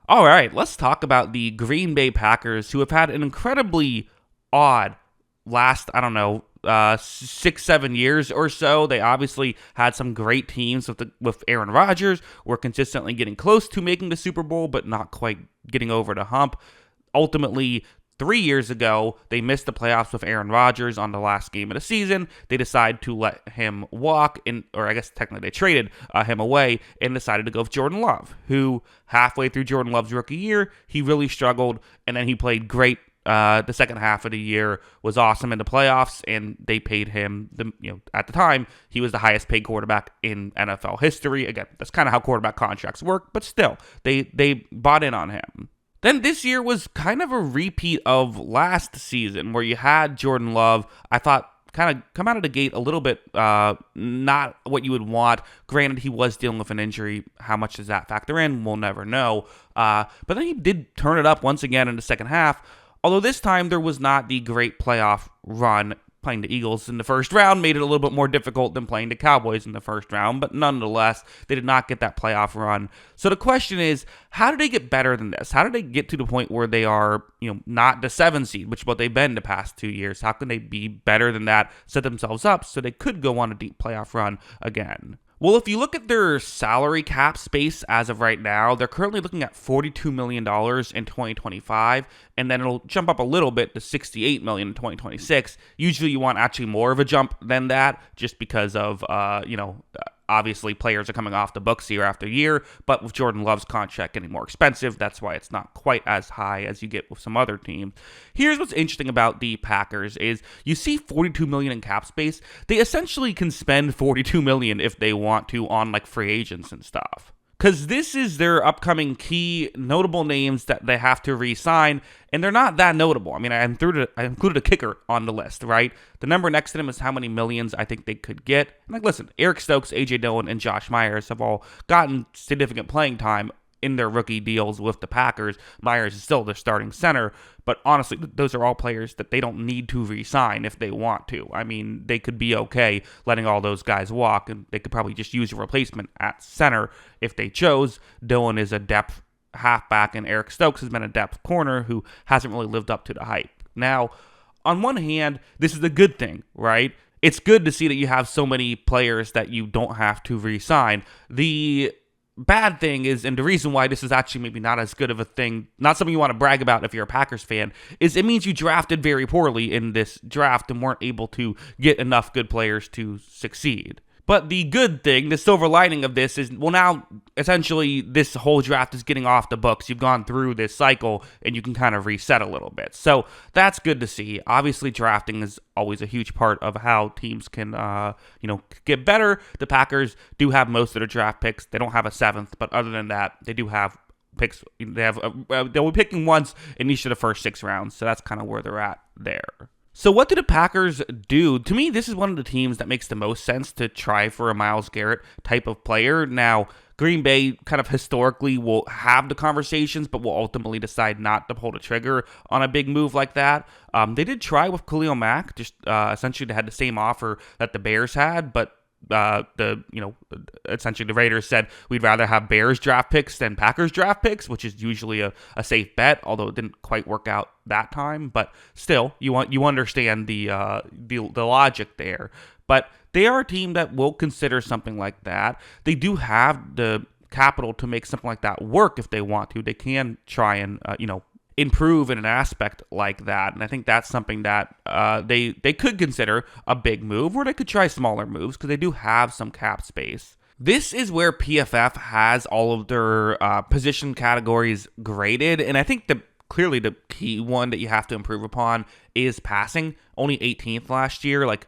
All right, let's talk about the Green Bay Packers, who have had an incredibly odd last, I don't know, 6, 7 years or so. They obviously had some great teams with Aaron Rodgers. Were consistently getting close to making the Super Bowl, but not quite getting over the hump. Ultimately, 3 years ago, they missed the playoffs with Aaron Rodgers on the last game of the season. They decided to let him walk, or I guess technically they traded him away and decided to go with Jordan Love, who halfway through Jordan Love's rookie year, he really struggled, and then he played great. The second half of the year was awesome in the playoffs, and they paid him. At the time, he was the highest paid quarterback in NFL history. Again, that's kind of how quarterback contracts work, but still, they bought in on him. Then this year was kind of a repeat of last season where you had Jordan Love, I thought, kind of come out of the gate a little bit not what you would want. Granted, he was dealing with an injury. How much does that factor in? We'll never know. But then he did turn it up once again in the second half, although this time there was not the great playoff run. Playing the Eagles in the first round made it a little bit more difficult than playing the Cowboys in the first round, but nonetheless, they did not get that playoff run. So the question is, how did they get better than this? How did they get to the point where they are, not the 7 seed, which is what they've been the past 2 years? How can they be better than that, set themselves up so they could go on a deep playoff run again? Well, if you look at their salary cap space as of right now, they're currently looking at $42 million in 2025, and then it'll jump up a little bit to $68 million in 2026. Usually you want actually more of a jump than that, just because of, obviously players are coming off the books year after year, but with Jordan Love's contract getting more expensive, that's why it's not quite as high as you get with some other teams. Here's what's interesting about the Packers is you see $42 million in cap space. They essentially can spend $42 million if they want to on like free agents and stuff. Because this is their upcoming key notable names that they have to re-sign, and they're not that notable. I mean, I included a kicker on the list, right? The number next to them is how many millions I think they could get. And listen, Eric Stokes, A.J. Dillon, and Josh Myers have all gotten significant playing time in their rookie deals with the Packers. Myers is still their starting center, but honestly, those are all players that they don't need to re-sign if they want to. I mean, they could be okay letting all those guys walk, and they could probably just use a replacement at center if they chose. Dillon is a depth halfback, and Eric Stokes has been a depth corner who hasn't really lived up to the hype. Now, on one hand, this is a good thing, right? It's good to see that you have so many players that you don't have to re-sign. The bad thing is, and the reason why this is actually maybe not as good of a thing, not something you want to brag about if you're a Packers fan, is it means you drafted very poorly in this draft and weren't able to get enough good players to succeed. But the good thing, the silver lining of this is, well, now essentially this whole draft is getting off the books. You've gone through this cycle and you can kind of reset a little bit. So that's good to see. Obviously, drafting is always a huge part of how teams can, get better. The Packers do have most of their draft picks. They don't have a 7th, but other than that, they do have picks. They'll be picking once in each of the first 6 rounds. So that's kind of where they're at there. So what do the Packers do? To me, this is one of the teams that makes the most sense to try for a Myles Garrett type of player. Now, Green Bay kind of historically will have the conversations, but will ultimately decide not to pull the trigger on a big move like that. They did try with Khalil Mack, just essentially they had the same offer that the Bears had, but essentially the Raiders said we'd rather have Bears draft picks than Packers draft picks, which is usually a safe bet, although it didn't quite work out that time. But still, you understand the logic there. But they are a team that will consider something like that. They do have the capital to make something like that work if they want to. They can try and improve in an aspect like that. And I think that's something that they could consider a big move, or they could try smaller moves because they do have some cap space. This is where PFF has all of their position categories graded, and I think clearly the key one that you have to improve upon is passing. Only 18th last year. Like,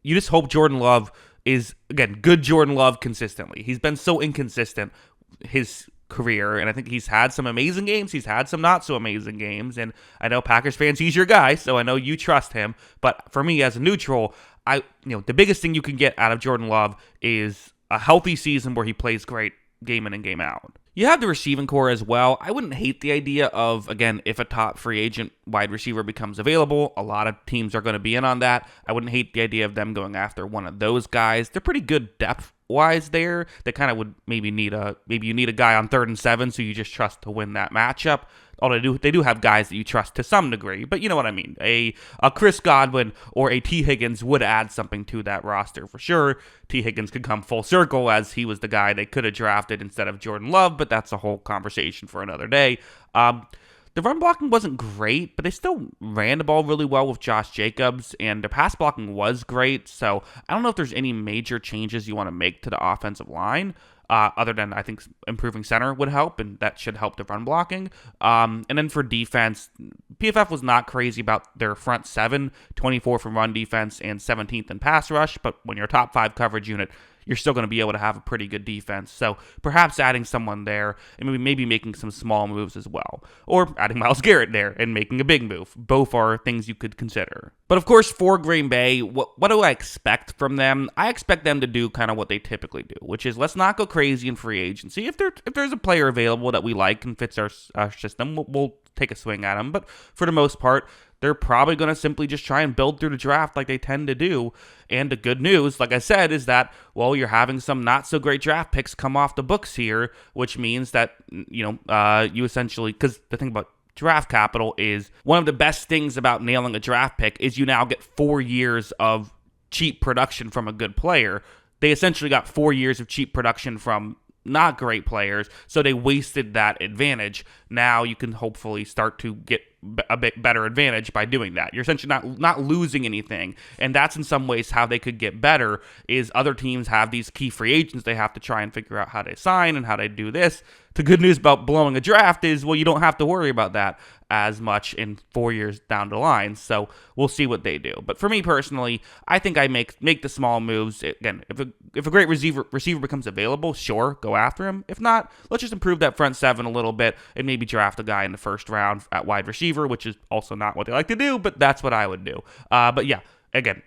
you just hope Jordan Love is, again, good Jordan Love consistently. He's been so inconsistent his career, and I think he's had some amazing games, he's had some not so amazing games, and I know Packers fans, he's your guy, so I know you trust him, but for me as a neutral, the biggest thing you can get out of Jordan Love is a healthy season where he plays great game in and game out. You have the receiving core as well. I wouldn't hate the idea of, again, if a top free agent wide receiver becomes available, a lot of teams are going to be in on that. I wouldn't hate the idea of them going after one of those guys. They're pretty good depth wise there. They kind of would maybe you need a guy on 3rd and 7, so you just trust to win that matchup. Although they do have guys that you trust to some degree, but you know what I mean. A Chris Godwin or a T. Higgins would add something to that roster for sure. T. Higgins could come full circle as he was the guy they could have drafted instead of Jordan Love, but that's a whole conversation for another day. The run blocking wasn't great, but they still ran the ball really well with Josh Jacobs, and the pass blocking was great. So I don't know if there's any major changes you want to make to the offensive line, other than I think improving center would help, and that should help the run blocking. And then for defense, PFF was not crazy about their front 7, 24 from run defense and 17th in pass rush, but when you're a top 5 coverage unit, you're still going to be able to have a pretty good defense. So perhaps adding someone there and maybe making some small moves as well. Or adding Myles Garrett there and making a big move. Both are things you could consider. But of course, for Green Bay, what do I expect from them? I expect them to do kind of what they typically do, which is let's not go crazy in free agency. If there's a player available that we like and fits our system, we'll take a swing at him. But for the most part, they're probably going to simply just try and build through the draft like they tend to do. And the good news, like I said, is that, well, you're having some not so great draft picks come off the books here, which means that, you essentially, because the thing about draft capital is one of the best things about nailing a draft pick is you now get 4 years of cheap production from a good player. They essentially got 4 years of cheap production from not great players, so they wasted that advantage. Now you can hopefully start to get a bit better advantage by doing that. You're essentially not losing anything, and that's in some ways how they could get better. Is other teams have these key free agents they have to try and figure out how they sign and how they do this. The good news about blowing a draft is, well, you don't have to worry about that as much in 4 years down the line. So we'll see what they do. But for me personally, I think I make the small moves. Again, if a great receiver becomes available, sure, go after him. If not, let's just improve that front 7 a little bit and maybe draft a guy in the first round at wide receiver, which is also not what they like to do, but that's what I would do. But yeah, again,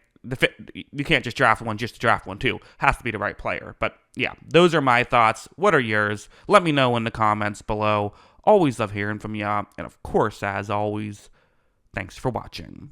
you can't just draft one just to draft one too. Has to be the right player. But yeah, those are my thoughts. What are yours? Let me know in the comments below. Always love hearing from ya. And of course, as always, thanks for watching.